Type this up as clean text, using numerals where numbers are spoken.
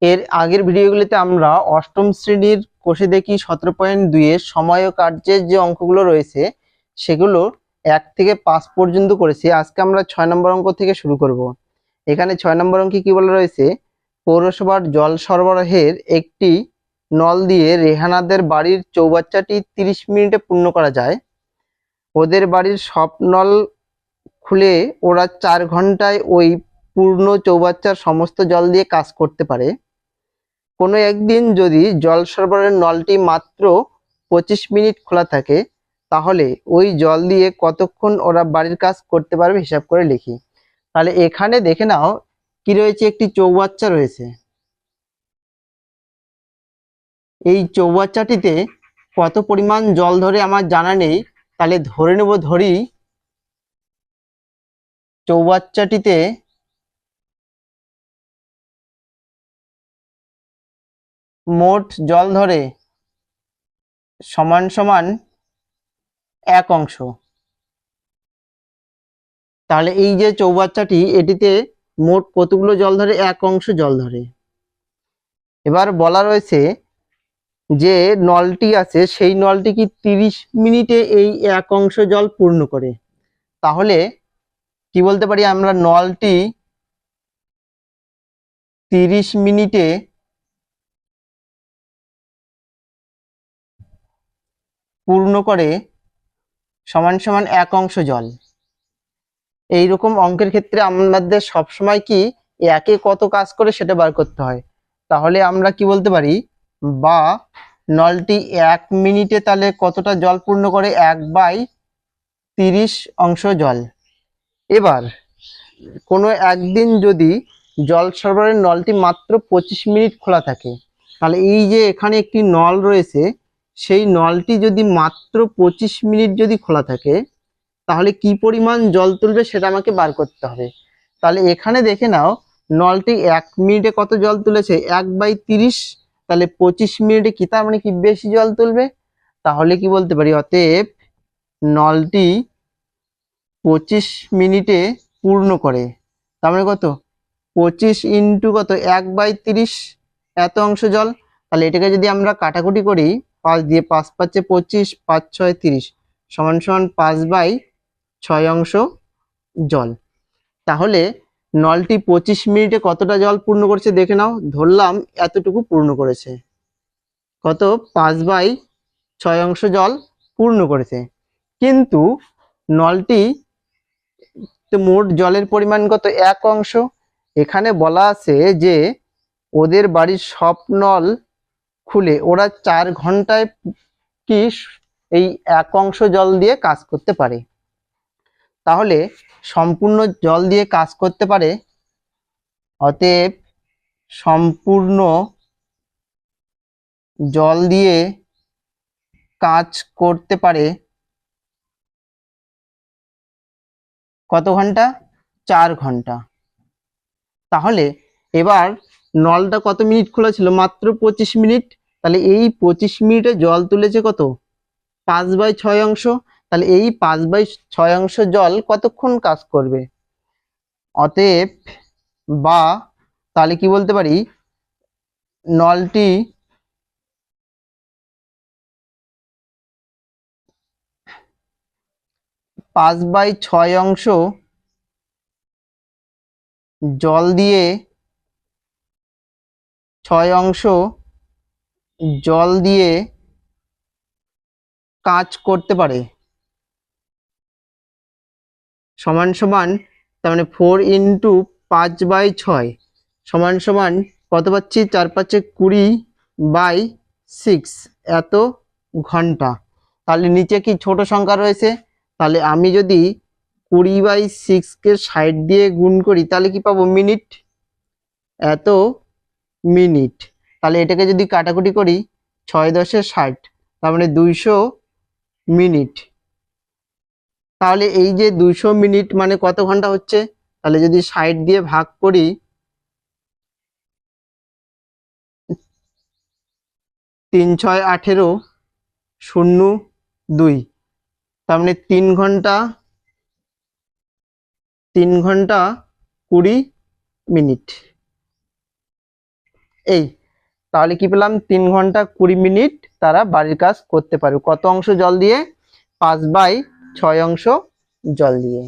এর আগের ভিডিওগুলিতে আমরা অষ্টম শ্রেণীর কোষে দেখি 17.2 এর সময় ও কার্যের যে অঙ্কগুলো রয়েছে সেগুলো 1 থেকে 5 পর্যন্ত করেছি। আজকে আমরা 6 নম্বর অঙ্ক থেকে শুরু করব। এখানে 6 নম্বর অঙ্কে কি বলা রয়েছে, পৌরসভার জল সরবরাহের একটি নল দিয়ে রেহানাদের বাড়ির চৌবাচ্চাটি 30 মিনিটে পূর্ণ করা যায়। ওদের বাড়ির সব নল খুলে ওরা 4 ঘন্টায় ওই পূর্ণ চৌবাচ্চার সমস্ত জল দিয়ে কাজ করতে পারে। কোনো একদিন যদি জল সরবরাহের নলটি মাত্র 25 মিনিট খোলা থাকে, তাহলে ওই জল দিয়ে কতক্ষণ ওরা বাড়ির কাজ করতে পারবে হিসাব করে লিখি। তাহলে এখানে দেখে নাও কি রয়েছে, একটি চৌবাচ্চা রয়েছে। এই চৌবাচ্চাটিতে কত পরিমাণ জল ধরে আমার জানা নেই, তাহলে ধরে নেব, ধরি চৌবাচ্চাটিতে মোট জল ধরে সমান সমান 1 অংশ। তাহলে এই যে চৌবাচ্চাটি, এটিতে মোট কতগুলো জল ধরে? 1 অংশ জল ধরে। এবার বলা রয়েছে যে নলটি আছে সেই নলটি কি 30 মিনিটে এই 1 অংশ জল পূর্ণ করে। তাহলে কি বলতে পারি আমরা, নলটি 30 মিনিটে পূর্ণ করে সমান সমান 1 অংশ জল। এইরকম অঙ্কের ক্ষেত্রে আমাদের সবসময় কি একে কত কাজ করে সেটা বার করতে হয়। তাহলে আমরা কি বলতে পারি, বা নলটি 1 মিনিটে তাহলে কতটা জল পূর্ণ করে, 1/30 অংশ জল। এবার কোনো একদিন যদি জল সরবরাহের নলটি মাত্র 25 মিনিট খোলা থাকে, তাহলে এই যে এখানে একটি নল রয়েছে, সেই নলটি যদি মাত্র 25 মিনিট যদি খোলা থাকে, তাহলে কি পরিমাণ জল তুলবে সেটা আমাকে বার করতে হবে। তাহলে এখানে দেখে নাও, নলটি 1 মিনিটে কত জল তুলেছে, 1/30। তাহলে 25 মিনিটে কি, তার মানে কি বেশি জল তুলবে। তাহলে কি বলতে পারি, অতএব নলটি 25 মিনিটে পূর্ণ করে, তার মানে কত, 25 ইন্টু কত, 1/30, এত অংশ জল। তাহলে এটাকে যদি আমরা কাটাকুটি করি, 5 দিয়ে 5 পাচ্ছে 25, 5 6 30 সমান সমান 5/6 অংশ জল। তাহলে নলটি 25 মিনিটে কতটা জল পূর্ণ করেছে দেখে নাও, ধরলাম এতটুকু পূর্ণ করেছে, কত, 5/6 অংশ জল পূর্ণ করেছে। কিন্তু নলটি মোট জলের পরিমাণ কত, 1 অংশ। এখানে বলা আছে যে ওদের বাড়ির সব নল খুলে ওরা 4 ঘন্টায় কি এই 1 অংশ জল দিয়ে কাজ করতে পারে। তাহলে সম্পূর্ণ জল দিয়ে কাজ করতে পারে, অতএব সম্পূর্ণ জল দিয়ে কাজ করতে পারে কত ঘন্টা, 4 ঘন্টা। তাহলে এবার নলটা কত মিনিট খোলা ছিল, মাত্র 25 মিনিট। তাহলে এই 25 মিনিটে জল তুলেছে কত, 5/6 অংশ। তাহলে এই 5/6 অংশ জল কতক্ষণ কাজ করবে। অতএব বা তাহলে কি বলতে পারি, নলটি 5/6 অংশ জল দিয়ে 6 অংশ জল দিয়ে কাজ করতে পারে, সমান সমান, তার মানে 4 ইন্টু 5/6 সমান সমান কত পাচ্ছি, 4 5 20/6 এত ঘন্টা। তাহলে নিচে কি ছোট সংখ্যা রয়েছে, তাহলে আমি যদি 20/6 কে 60 দিয়ে গুণ করি তাহলে কি পাবো, মিনিট, এত মিনিট। তাহলে এটাকে যদি কাটাকুটি করি, 6 10 60, তার মানে 200 মিনিট। তাহলে এই যে 200 মিনিট মানে কত ঘন্টা হচ্ছে, তাহলে যদি 60 দিয়ে ভাগ করি, 3 6 18 0 2, তার মানে 3 ঘন্টা 20 মিনিট। এই তাহলে কি পেলাম 3 ঘন্টা 20 মিনিট তারা বাড়ির কাজ করতে পারবে। কত অংশ জল দিয়ে? 5/6 অংশ জল দিয়ে।